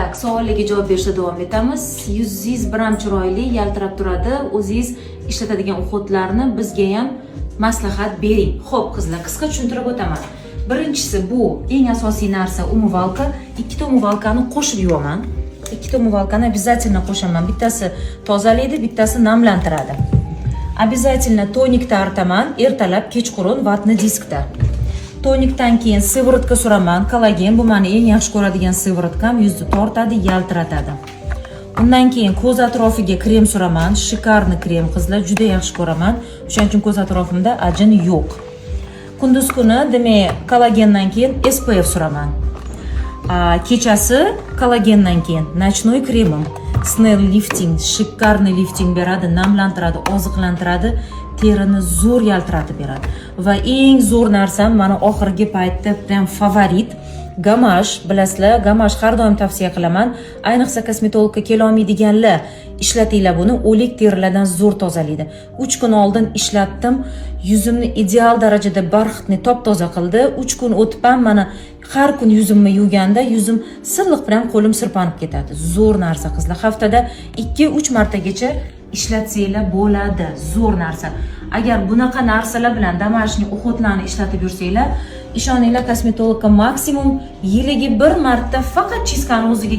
Tak, savollarga javob berishda davom etamiz. Yuzingiz biram chiroyli, yaltirab turadi. O'zingiz ishlatadigan uxotlarni bizga ham maslahat bering. Xo'p, qizlar, qisqa tushuntirib o'taman. Birinchisi bu eng asosiy narsa umyvalka. Ikkita umyvalkani qo'shib yuvaman. Ikkita umyvalkani обязательно qo'shaman. Bittasi tozalaydi, bittasi namlantiradi. Обязательно tonikda artaman, ertalab, kechqurun vatni diskda. Tonikdan keyin sivorotka suraman. Kollagen bu meni eng yaxshi ko'radigan sivorotkam, yuzni tortadi, yaltiratadi. Undan keyin ko'z atrofiga krem suraman. Shikarni krem qizlar, juda yaxshi ko'raman. Shuning uchun ko'z atrofimda ajin yo'q. Kunduz kuni, demak, kollagendan keyin SPF suraman. Kechasi kollagendan keyin nочной kremim. Snail lifting, shikarni lifting beradi, namlantiradi, oziqlantiradi, terini zo'r yaltiratib beradi. Va eng zo'r narsam mana oxirgi paytda prям favorit Gamash, bilasizlar, Gamash har doim tavsiya qilaman. Ayniqsa kosmetologga kela olmaydiganlar ishlatinglar buni, o'lik terilardan zo'r tozalaydi. 3 kun oldin ishlatdim, yuzimni ideal darajada barxitni top-toza qildi. 3 kun o'tib ham mana har kun yuzimni yuvganda yuzim silliq bilan qo'lim sirpanib ketadi. Zo'r narsa qizlar. Haftada 2-3 martagacha ishlatsanglar bo'ladi. Zo'r narsa. Agar bunaqa narsalar bilan домашний uxotlarni ishlatib yursanglar, ishoninglar, kosmetologga maksimum yiliga bir marta faqat chiskani o'ziga